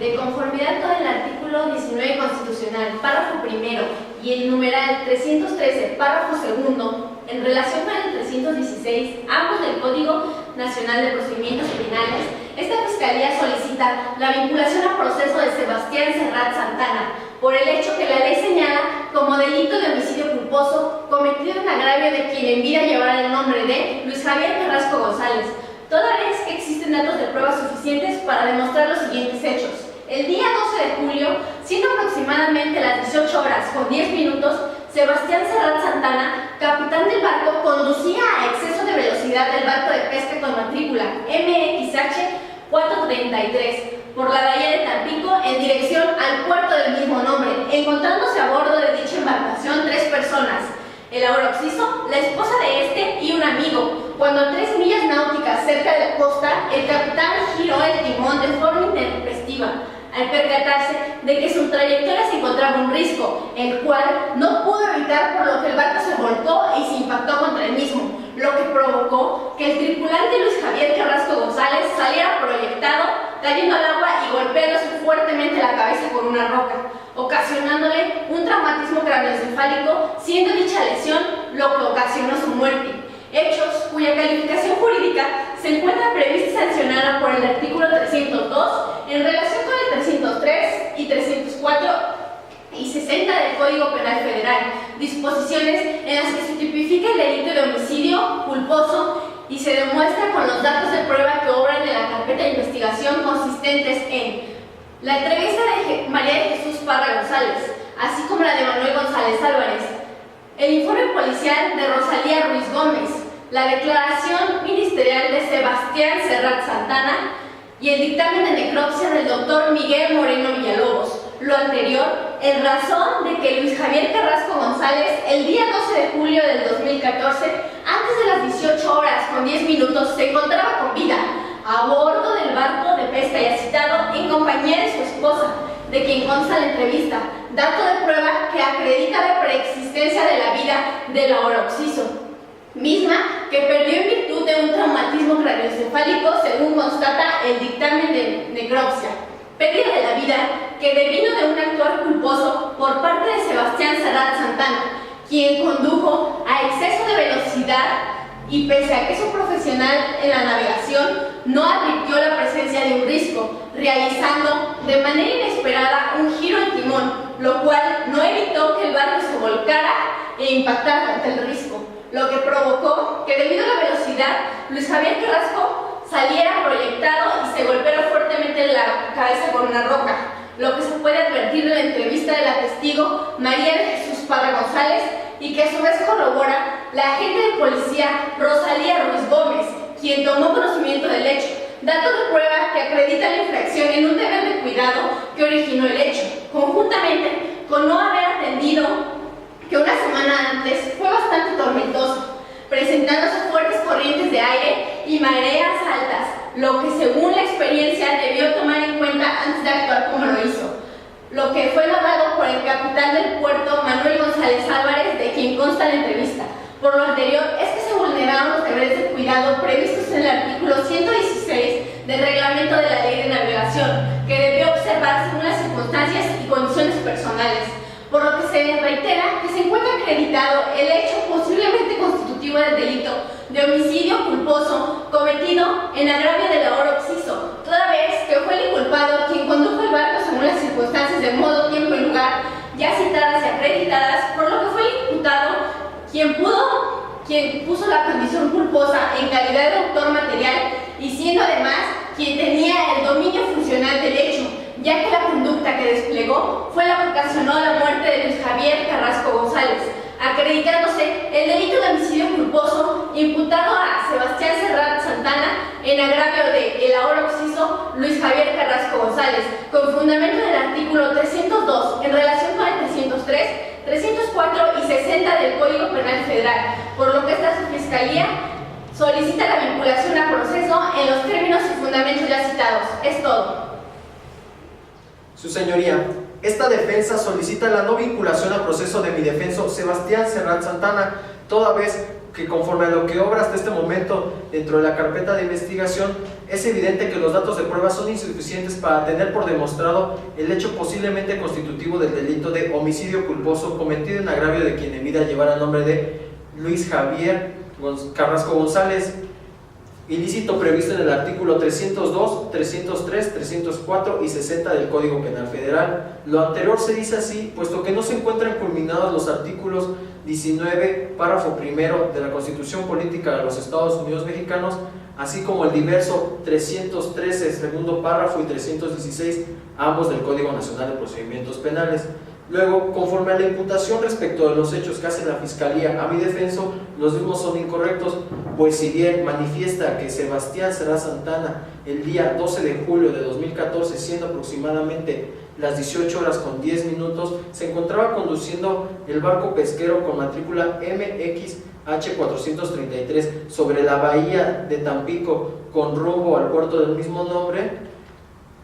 de conformidad con el artículo 19 constitucional, párrafo primero, y el numeral 313, párrafo segundo, en relación con el 316, ambos del Código Nacional de Procedimientos Penales, esta Fiscalía solicita la vinculación a proceso de Sebastián Serrat Santana por el hecho que la ley señala como delito de homicidio culposo cometido en agravio de quien en vida llevara el nombre de Luis Javier Carrasco González, toda vez que existen datos de pruebas suficientes para demostrar los siguientes hechos. El día 12 de julio, siendo aproximadamente las 18 horas con 10 minutos, Sebastián Serrat Santana, capitán del barco, conducía a exceso de velocidad el barco de pesca con matrícula MXH 433 por la bahía de Tampico en dirección al puerto del mismo nombre, encontrándose a bordo de dicha embarcación 3 personas, el ahora occiso, la esposa de este y un amigo. Cuando a 3 millas náuticas cerca de la costa, el capitán giró el timón de forma intempestiva, al percatarse de que su trayectoria se encontraba un risco, el cual no pudo evitar, por lo que el barco se volcó y se impactó contra el mismo, lo que provocó que el tripulante Luis Javier Carrasco González saliera proyectado, cayendo al agua y golpeándose fuertemente la cabeza con una roca, ocasionándole un traumatismo craneoencefálico, siendo dicha lesión lo que ocasionó su muerte. Hechos cuya calificación jurídica se encuentra prevista y sancionada por el artículo 302 en relación con el 303 y 304 y 60 del Código Penal Federal, disposiciones en las que se tipifica el delito de homicidio culposo y se demuestra con los datos de prueba que obran en la carpeta de investigación consistentes en la entrevista de María de Jesús Parra González, así como la de Manuel González Álvarez, el informe policial de Rosalía Ruiz Gómez, la declaración ministerial de Sebastián Serrat Santana y el dictamen de necropsia del doctor Miguel Moreno Villalobos. Lo anterior en razón de que Luis Javier Carrasco González, el día 12 de julio del 2014, antes de las 18 horas con 10 minutos, se encontraba con vida a bordo del barco de pesca ya citado en compañía de su esposa, de quien consta la entrevista, dato de prueba que acredita la preexistencia de la vida del ahora occiso, misma que perdió en virtud de un traumatismo craneoencefálico según constata el dictamen de necropsia. Pérdida de la vida que devino de un actuar culposo por parte de Sebastián Serrat Santana, quien condujo a exceso de velocidad y pese a que es un profesional en la navegación, no advirtió la presencia de un risco, realizando de manera inesperada un giro en timón, lo cual no evitó que el barco se volcara e impactara contra el risco, lo que provocó que debido a la velocidad, Luis Javier Carrasco saliera proyectado y se golpeara fuertemente en la cabeza con una roca, lo que se puede advertir de la entrevista de la testigo María de Jesús Parra González y que a su vez corrobora la agente de policía Rosalía Ruiz Gómez, quien tomó conocimiento del hecho, dato de prueba que acredita la infracción en un deber de cuidado que originó el hecho, conjuntamente con no haber atendido que una semana antes fue bastante tormentoso, presentándose fuertes corrientes de aire y mareas altas, lo que según la experiencia debió tomar en cuenta antes de actuar como lo hizo, lo que fue narrado por el capitán del puerto Manuel González Álvarez, de quien consta la entrevista. Por lo anterior, es que se vulneraron los deberes de cuidado previstos en el artículo 116 del reglamento de la Ley de Navegación, que debió observar según las circunstancias y condiciones personales, por lo que se reitera que se encuentra acreditado el hecho posiblemente constitutivo del delito de homicidio culposo cometido en agravio del ahora occiso, toda vez que fue el inculpado quien condujo el barco según las circunstancias de modo, tiempo y lugar ya citadas y acreditadas, por lo que fue el imputado quien puso la condición culposa en calidad de autor material y siendo además quien tenía el dominio funcional del hecho, ya que la conducta que desplegó fue la que ocasionó la muerte de Luis Javier Carrasco González, acreditándose el delito de homicidio culposo imputado a Sebastián Serrat Santana en agravio de el ahora occiso Luis Javier Carrasco González, con fundamento del artículo 302 en relación con el 303, 304 y 60 del Código Penal Federal, por lo que esta Fiscalía solicita la vinculación a proceso en los términos y fundamentos ya citados. Es todo. Su señoría, esta defensa solicita la no vinculación a proceso de mi defenso Sebastián Serrat Santana, toda vez que conforme a lo que obra hasta este momento dentro de la carpeta de investigación es evidente que los datos de prueba son insuficientes para tener por demostrado el hecho posiblemente constitutivo del delito de homicidio culposo cometido en agravio de quien en vida llevara el nombre de Luis Javier Carrasco González, ilícito previsto en el artículo 302, 303, 304 y 60 del Código Penal Federal. Lo anterior se dice así, puesto que no se encuentran culminados los artículos 19, párrafo primero de la Constitución Política de los Estados Unidos Mexicanos, así como el diverso 313, segundo párrafo, y 316, ambos del Código Nacional de Procedimientos Penales. Luego, conforme a la imputación respecto de los hechos que hace la Fiscalía a mi defenso, los mismos son incorrectos, pues si bien manifiesta que Sebastián Serrat Santana el día 12 de julio de 2014, siendo aproximadamente las 18 horas con 10 minutos, se encontraba conduciendo el barco pesquero con matrícula MXH433 sobre la bahía de Tampico con rumbo al puerto del mismo nombre,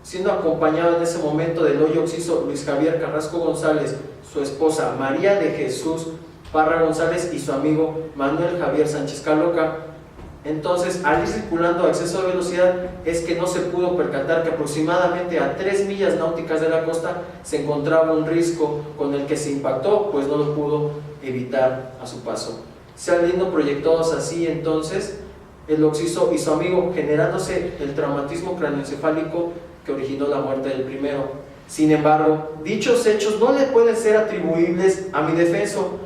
siendo acompañado en ese momento del hoy occiso Luis Javier Carrasco González, su esposa María de Jesús Parra González y su amigo Manuel Javier Sánchez Caloca. Entonces, al ir circulando a exceso de velocidad, es que no se pudo percatar que aproximadamente a 3 millas náuticas de la costa se encontraba un risco con el que se impactó, pues no lo pudo evitar a su paso. Saliendo proyectados así entonces el occiso y su amigo, generándose el traumatismo craneoencefálico que originó la muerte del primero. Sin embargo, dichos hechos no le pueden ser atribuibles a mi defenso,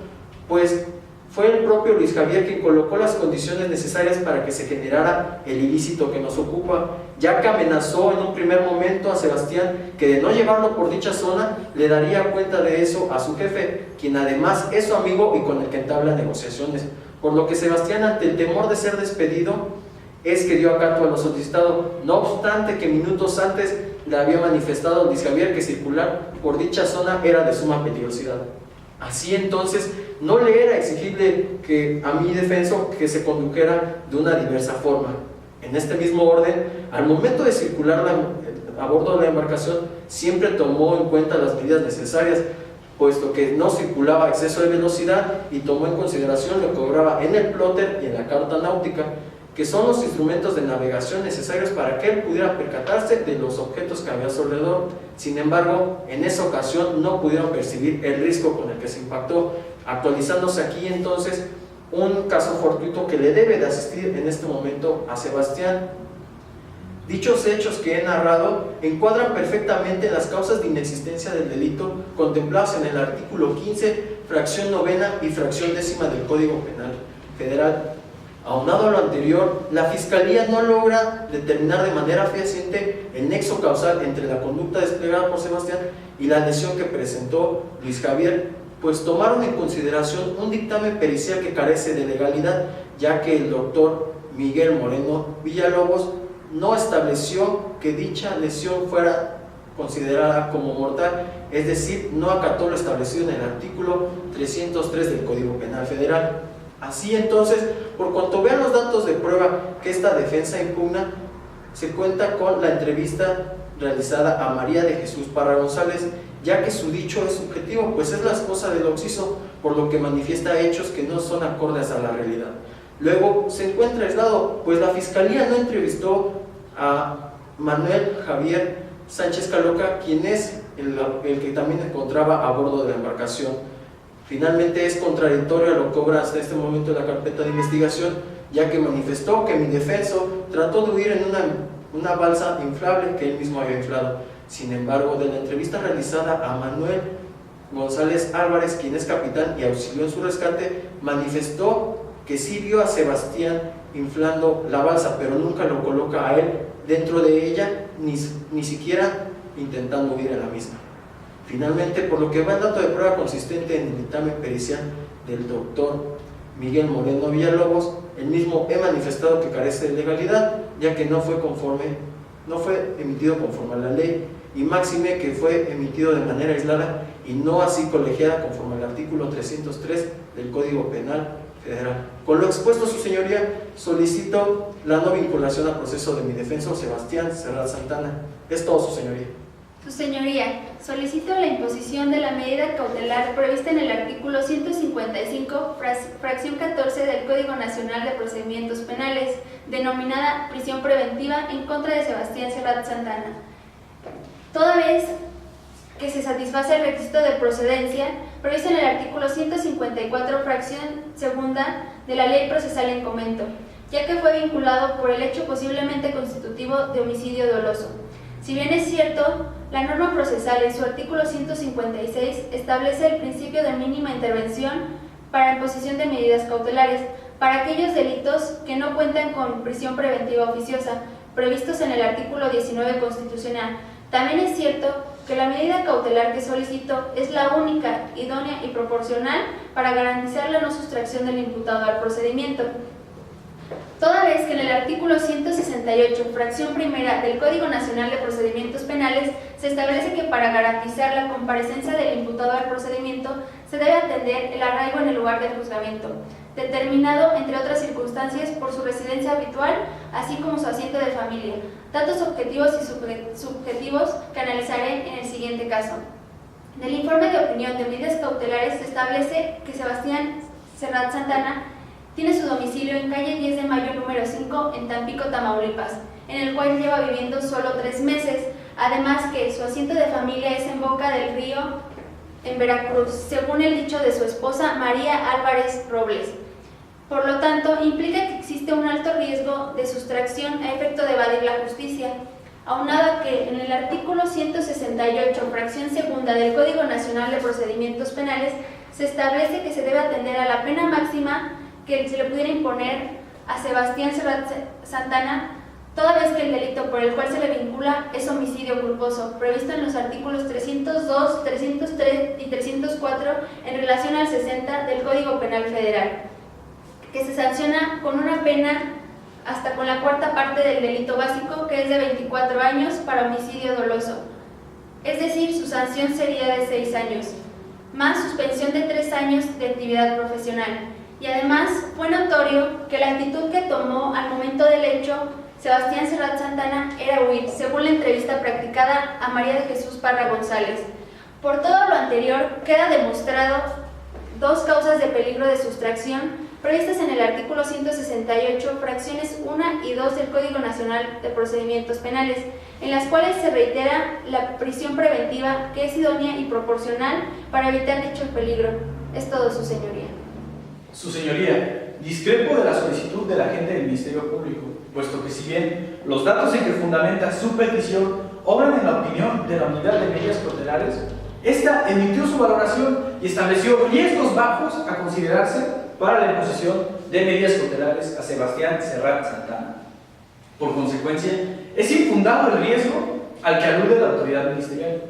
pues fue el propio Luis Javier quien colocó las condiciones necesarias para que se generara el ilícito que nos ocupa, ya que amenazó en un primer momento a Sebastián que de no llevarlo por dicha zona le daría cuenta de eso a su jefe, quien además es su amigo y con el que entabla negociaciones, por lo que Sebastián, ante el temor de ser despedido, es que dio acato a lo solicitado, no obstante que minutos antes le había manifestado a Luis Javier que circular por dicha zona era de suma peligrosidad. Así entonces, no le era exigible que a mi defenso que se condujera de una diversa forma. En este mismo orden, al momento de circular a bordo de la embarcación, siempre tomó en cuenta las medidas necesarias, puesto que no circulaba a exceso de velocidad y tomó en consideración lo que obraba en el plotter y en la carta náutica, que son los instrumentos de navegación necesarios para que él pudiera percatarse de los objetos que había a su alrededor. Sin embargo, en esa ocasión no pudieron percibir el riesgo con el que se impactó, actualizándose aquí entonces un caso fortuito que le debe de asistir en este momento a Sebastián. Dichos hechos que he narrado encuadran perfectamente las causas de inexistencia del delito contempladas en el artículo 15, fracción novena y fracción décima del Código Penal Federal. Aunado a lo anterior, la Fiscalía no logra determinar de manera fehaciente el nexo causal entre la conducta desplegada por Sebastián y la lesión que presentó Luis Javier, pues tomaron en consideración un dictamen pericial que carece de legalidad, ya que el doctor Miguel Moreno Villalobos no estableció que dicha lesión fuera considerada como mortal, es decir, no acató lo establecido en el artículo 303 del Código Penal Federal. Así entonces, por cuanto vean los datos de prueba que esta defensa impugna, se cuenta con la entrevista realizada a María de Jesús Parra González, ya que su dicho es subjetivo, pues es la esposa del occiso, por lo que manifiesta hechos que no son acordes a la realidad. Luego se encuentra aislado, pues la Fiscalía no entrevistó a Manuel Javier Sánchez Caloca, quien es el que también encontraba a bordo de la embarcación. Finalmente es contradictorio a lo que obra hasta este momento la carpeta de investigación, ya que manifestó que mi defenso trató de huir en una balsa inflable que él mismo había inflado. Sin embargo, de la entrevista realizada a Manuel González Álvarez, quien es capitán y auxilió en su rescate, manifestó que sí vio a Sebastián inflando la balsa, pero nunca lo coloca a él dentro de ella, ni siquiera intentando huir en la misma. Finalmente, por lo que va el dato de prueba consistente en el dictamen pericial del doctor Miguel Moreno Villalobos, el mismo he manifestado que carece de legalidad, ya que no fue emitido conforme a la ley, y máxime que fue emitido de manera aislada y no así colegiada conforme al artículo 303 del Código Penal Federal. Con lo expuesto, su señoría, solicito la no vinculación al proceso de mi defensor Sebastián Serrat Santana. Es todo, su señoría. Su señoría, solicito la imposición de la medida cautelar prevista en el artículo 155, fracción 14 del Código Nacional de Procedimientos Penales, denominada prisión preventiva en contra de Sebastián Serrat Santana, toda vez que se satisface el requisito de procedencia previsto en el artículo 154, fracción segunda de la Ley Procesal en comento, ya que fue vinculado por el hecho posiblemente constitutivo de homicidio doloso. Si bien es cierto, la norma procesal en su artículo 156 establece el principio de mínima intervención para imposición de medidas cautelares para aquellos delitos que no cuentan con prisión preventiva oficiosa, previstos en el artículo 19 constitucional. También es cierto que la medida cautelar que solicito es la única, idónea y proporcional para garantizar la no sustracción del imputado al procedimiento. Toda vez que en el artículo 168, fracción primera del Código Nacional de Procedimientos Penales, se establece que para garantizar la comparecencia del imputado al procedimiento se debe atender el arraigo en el lugar del juzgamiento, determinado, entre otras circunstancias, por su residencia habitual, así como su asiento de familia, datos objetivos y subjetivos que analizaré en el siguiente caso. Del informe de opinión de medidas cautelares se establece que Sebastián Serrat Santana tiene su domicilio en calle 10 de Mayo número 5 en Tampico, Tamaulipas, en el cual lleva viviendo solo 3 meses, además que su asiento de familia es en Boca del Río, en Veracruz, según el dicho de su esposa María Álvarez Robles. Por lo tanto, implica que existe un alto riesgo de sustracción a efecto de evadir la justicia, aunado a que en el artículo 168, fracción segunda del Código Nacional de Procedimientos Penales, se establece que se debe atender a la pena máxima que se le pudiera imponer a Sebastián Serrat Santana, toda vez que el delito por el cual se le vincula es homicidio culposo, previsto en los artículos 302, 303 y 304 en relación al 60 del Código Penal Federal, que se sanciona con una pena hasta con la cuarta parte del delito básico, que es de 24 años para homicidio doloso. Es decir, su sanción sería de 6 años, más suspensión de 3 años de actividad profesional. Y además fue notorio que la actitud que tomó al momento del hecho Sebastián Serrat Santana era huir, según la entrevista practicada a María de Jesús Parra González. Por todo lo anterior, queda demostrado 2 causas de peligro de sustracción previstas en el artículo 168, fracciones 1 y 2 del Código Nacional de Procedimientos Penales, en las cuales se reitera la prisión preventiva que es idónea y proporcional para evitar dicho peligro. Es todo, su señoría. Su señoría, discrepo de la solicitud del agente del Ministerio Público, puesto que si bien los datos en que fundamenta su petición obran en la opinión de la Unidad de Medidas Cautelares, esta emitió su valoración y estableció riesgos bajos a considerarse para la imposición de medidas cautelares a Sebastián Serrat Santana. Por consecuencia, es infundado el riesgo al que alude la autoridad ministerial.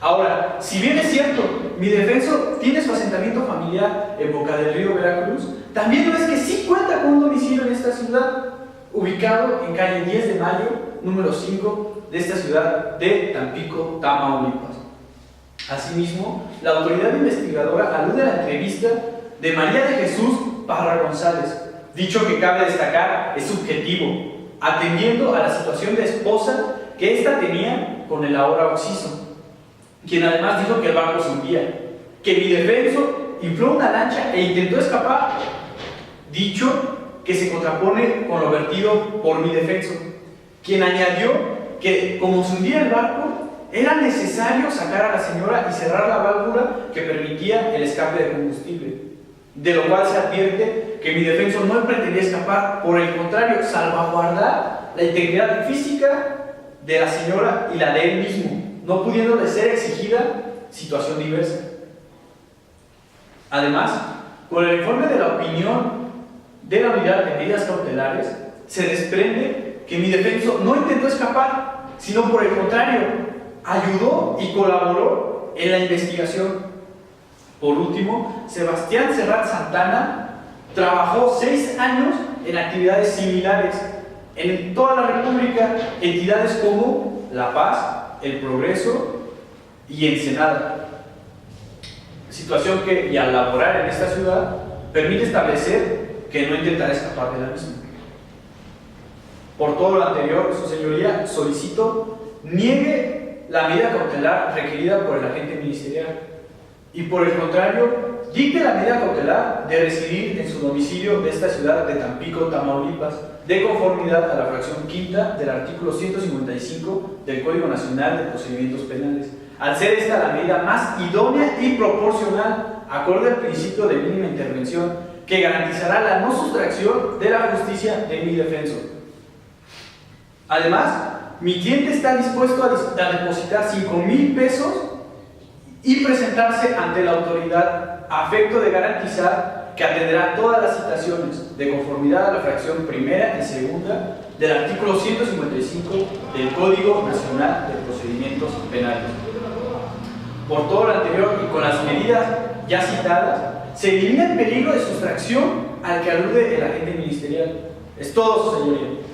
Ahora, si bien es cierto, mi defenso tiene su asentamiento familiar en Boca del Río, Veracruz, también no es que sí cuenta con un domicilio en esta ciudad, ubicado en calle 10 de Mayo, número 5 de esta ciudad de Tampico, Tamaulipas. Asimismo, la autoridad investigadora alude a la entrevista de María de Jesús Parra González. Dicho que cabe destacar es subjetivo, atendiendo a la situación de esposa que ésta tenía con el ahora occiso, quien además dijo que el barco se hundía, que mi defenso infló una lancha e intentó escapar, dicho que se contrapone con lo vertido por mi defenso, quien añadió que como se hundía el barco, era necesario sacar a la señora y cerrar la válvula que permitía el escape de combustible, de lo cual se advierte que mi defenso no pretendía escapar, por el contrario, salvaguardar la integridad física de la señora y la de él mismo, no pudiéndole ser exigida situación diversa. Además, con el informe de la opinión de la Unidad de Medidas Cautelares, se desprende que mi defenso no intentó escapar, sino por el contrario, ayudó y colaboró en la investigación. Por último, Sebastián Serrat Santana trabajó 6 años en actividades similares en toda la República, entidades como La Paz, El Progreso y Ensenada. Situación que, y al laborar en esta ciudad, permite establecer que no intentará escapar de la misma. Por todo lo anterior, su señoría, solicito niegue la medida cautelar requerida por el agente ministerial y, por el contrario, dicte la medida cautelar de residir en su domicilio de esta ciudad de Tampico, Tamaulipas, de conformidad a la fracción quinta del artículo 155 del Código Nacional de Procedimientos Penales, al ser esta la medida más idónea y proporcional, acorde al principio de mínima intervención, que garantizará la no sustracción de la justicia de mi defenso. Además, mi cliente está dispuesto a depositar 5,000 pesos y presentarse ante la autoridad a efecto de garantizar que atenderá todas las citaciones de conformidad a la fracción primera y segunda del artículo 155 del Código Nacional de Procedimientos Penales. Por todo lo anterior y con las medidas ya citadas, se elimina el peligro de sustracción al que alude el agente ministerial. Es todo, su señoría.